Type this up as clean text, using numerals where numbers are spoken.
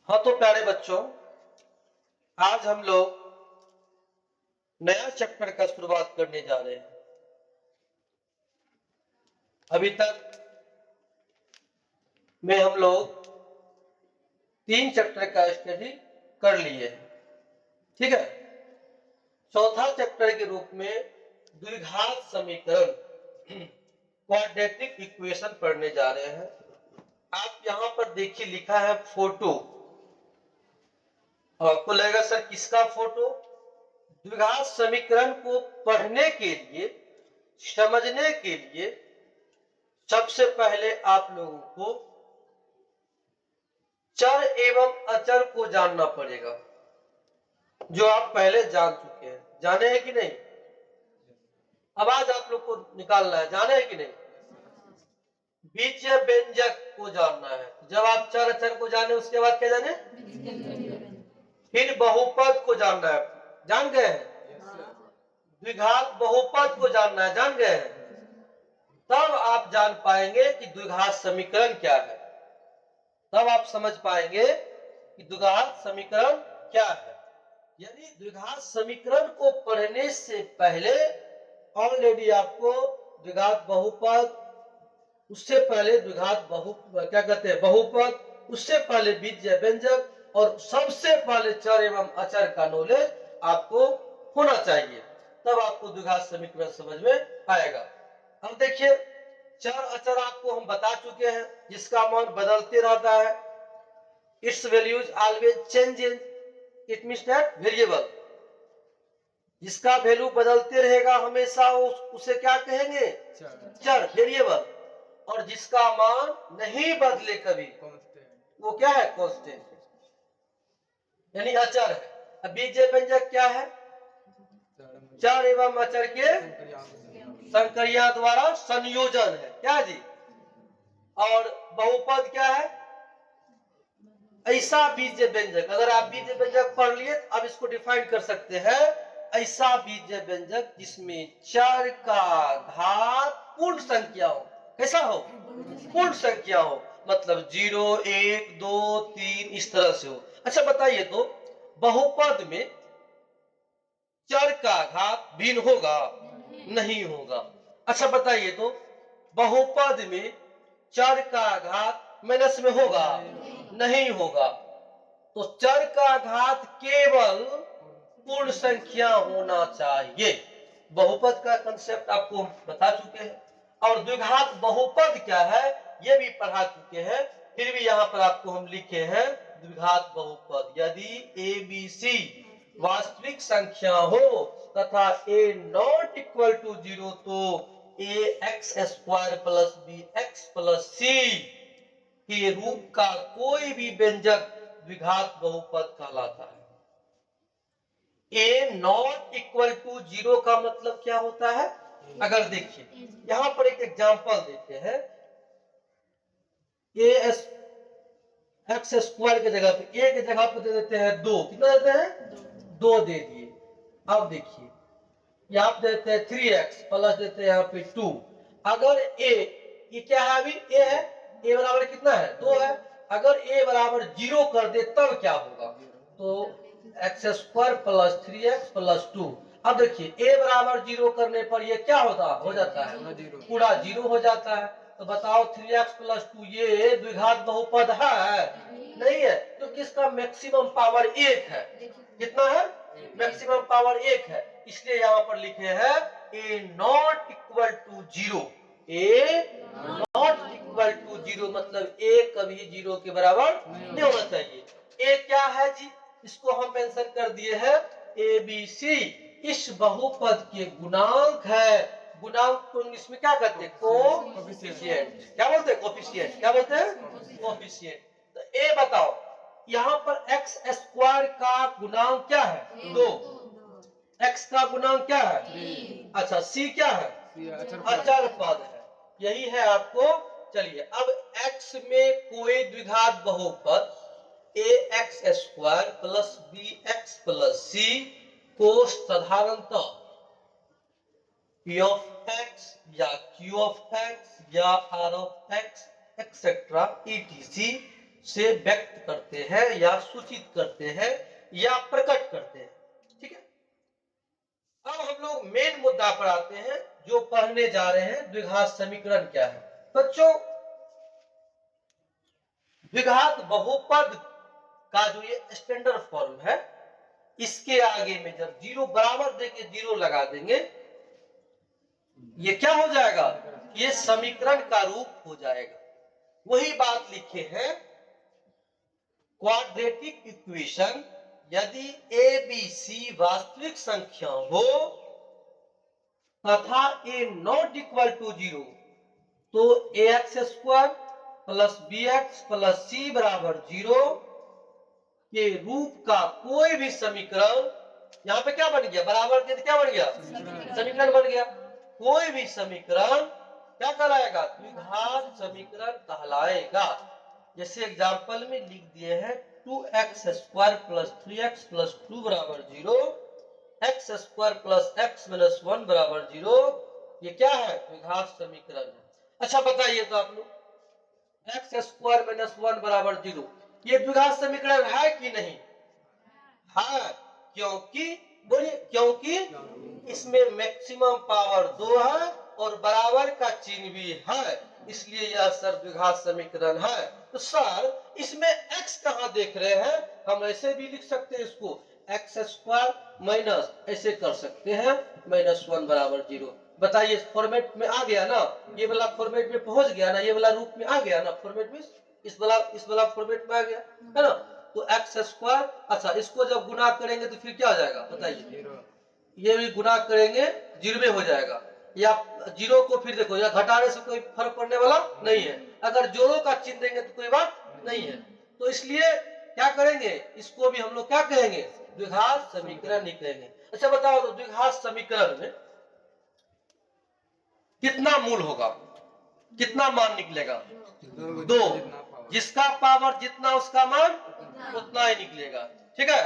हाँ तो प्यारे बच्चों, आज हम लोग नया चैप्टर का शुरुआत करने जा रहे हैं। अभी तक में हम लोग 3 चैप्टर का स्टडी कर लिए हैं, ठीक है। चौथा चैप्टर के रूप में द्विघात समीकरण क्वाड्रेटिक इक्वेशन पढ़ने जा रहे हैं। आप यहाँ पर देखिए, लिखा है फोटो। आपको लगेगा सर किसका फोटो? द्विघात समीकरण को पढ़ने के लिए, समझने के लिए सबसे पहले आप लोगों को चर एवं अचर को जानना पड़ेगा, जो आप पहले जान चुके हैं। जाने हैं कि नहीं? अब आज आप लोग को निकालना है, जाने हैं कि नहीं? बीजीय व्यंजक को जानना है। जब आप चर अचर को जाने, उसके बाद क्या जाने? फिर बहुपद को जानना है। जान गए हैं? द्विघात बहुपद को जानना है। जान गए हैं? तब आप जान पाएंगे कि द्विघात समीकरण क्या है। तब आप समझ पाएंगे कि द्विघात समीकरण क्या है। यानी द्विघात समीकरण को पढ़ने से पहले ऑलरेडी आपको द्विघात बहुपद, उससे पहले द्विघात क्या कहते हैं, बहुपद, उससे पहले बीजीय व्यंजक और सबसे पहले चर एवं अचर का नॉलेज आपको होना चाहिए। तब आपको द्विघात समीकरण समझ में आएगा। अब देखिए, चर अचर आपको हम बता चुके हैं, जिसका मान बदलते रहता है। It's values always changes, it means that variable. जिसका वैल्यू बदलते रहेगा हमेशा, उसे क्या कहेंगे? चर, वेरिएबल। और जिसका मान नहीं बदले कभी, वो क्या है? कांस्टेंट, यानी अचर है। अब बीजीय व्यंजक क्या है? चर एवं अचर के संकरिया द्वारा संयोजन है। क्या जी? और बहुपद क्या है? ऐसा बीजीय व्यंजक। अगर आप बीजीय व्यंजक पढ़ लिए, अब इसको डिफाइन कर सकते हैं। ऐसा बीजीय व्यंजक जिसमें चर का घात पूर्ण संख्या हो। कैसा हो? पूर्ण संख्या हो, मतलब 0, 1, 2, 3 इस तरह से हो। अच्छा बताइए तो, बहुपद में चर का घात भिन्न होगा? नहीं होगा। अच्छा बताइए तो, बहुपद में चर का घात माइनस में होगा? नहीं होगा। तो चर का घात केवल पूर्ण संख्या होना चाहिए। बहुपद का कंसेप्ट आपको बता चुके हैं। और द्विघात बहुपद क्या है, यह भी पढ़ा चुके हैं। फिर भी यहाँ पर आपको हम लिखे हैं द्विघात बहुपद। यदि ए बी सी वास्तविक संख्या हो तथा a नॉट इक्वल टू 0, तो a x square plus b x plus c के रूप का कोई भी व्यंजक द्विघात बहुपद कहलाता है। a नॉट इक्वल टू 0 का मतलब क्या होता है? अगर देखिए, यहां पर एक एग्जांपल देते हैं। ए एक्स स्क्वायर की जगह पे ए की जगह पे दे देते हैं 2। कितना देते हैं? 2 दे दिए। अब देखिए, यहाँ पे देते हैं 3x प्लस देते हैं यहाँ पे 2। अगर a, ये क्या है? अभी a है, a बराबर कितना है? 2 है। अगर a बराबर 0 कर दे तब क्या होगा? तो x square plus 3x plus 2। अब देखिए, a बराबर 0 करने पर ये क्या हो जाता है? पूरा 0 हो जाता है। तो बताओ 3x प्लस 2 ये द्विघात बहुपद है? नहीं है, क्योंकि इसका मैक्सिमम पावर 1 है। कितना है? मैक्सिमम पावर 1 है। इसलिए यहाँ पर लिखे हैं a not equal to 0। a not equal to 0 मतलब a कभी 0 के बराबर नहीं होना चाहिए। a क्या है जी? इसको हम मेंशन कर दिए हैं ए बी सी। इस बहुपद के गुणांक है। गुणांक को इंग्लिश में क्या कहते हैं? कोफिशिएंट। क्या बोलते हैं? कोफिशिएंट। क्या बोलते हैं? कोफिशिएंट। तो a बताओ, यहाँ पर एक्स स्क्वायर का गुणांक क्या है? 2। x का गुणांक क्या है? 3। अच्छा, c क्या है? अचर पद है। यही है आपको। चलिए, अब x में कोई द्विघात बहुपद a x square plus b x plus c को साधारणतः p ऑफ x या q ऑफ x या r of x et cetera etc से व्यक्त करते हैं या सूचित करते हैं या प्रकट करते हैं। ठीक है, अब हम लोग मेन मुद्दा पर आते हैं जो पढ़ने जा रहे हैं, द्विघात समीकरण क्या है। बच्चों, द्विघात बहुपद का जो ये स्टैंडर्ड फॉर्म है, इसके आगे में जब जीरो बराबर देके जीरो लगा देंगे, ये क्या हो जाएगा, ये समीकरण का रूप हो जाएगा। वही बात लिखे हैं, क्वाड्रेटिक इक्वेशन यदि ए बी सी वास्तविक संख्या हो तथा a not equal to zero, तो a x square plus b x plus c बराबर जीरो के रूप का कोई भी समीकरण, यहाँ पे क्या बन गया, बराबर के क्या बन गया, समीकरण बन गया। कोई भी समीकरण क्या कहलाएगा, द्विघात समीकरण कहलाएगा। जैसे एग्जाम्पल में लिख दिए हैं 2x square plus 3x plus 2 बराबर zero, x square plus x minus 1 बराबर जीरो, ये क्या है, द्विघात समीकरण है। अच्छा बताइए तो आप लोग, एक्स स्क्वायर माइनस 1 बराबर जीरो, ये द्विघात समीकरण है कि नहीं है? क्योंकि बोलिए, क्योंकि इसमें मैक्सिमम पावर 2 है और बराबर का चिन्ह भी है, इसलिए यह सर द्विघात समीकरण है। तो सर इसमें x कहां देख रहे हैं, हम ऐसे भी लिख सकते हैं इसको, एक्स स्क्वायर माइनस, ऐसे कर सकते हैं माइनस 1 बराबर जीरो। बताइए फॉर्मेट में आ गया ना, ये वाला फॉर्मेट में पहुंच गया ना, ये वाला रूप में आ गया ना, फॉर्मेट में इस वाला फॉर्मेट में आ गया है ना। तो एक्स स्क्वायर, अच्छा इसको जब गुना करेंगे तो फिर क्या हो जाएगा बताइए, ये भी गुना करेंगे जीरो में हो जाएगा, या जीरो को फिर देखो, या घटाने से कोई फर्क पड़ने वाला नहीं है, अगर जोड़ों का चिन्ह देंगे तो कोई बात नहीं है। तो इसलिए क्या करेंगे, इसको भी हम लोग क्या कहेंगे, द्विघात समीकरण निकलेंगे। अच्छा बताओ तो द्विघात समीकरण में कितना मूल होगा, कितना मान निकलेगा, 2, जिसका पावर जितना उसका मान उतना ही निकलेगा। ठीक है,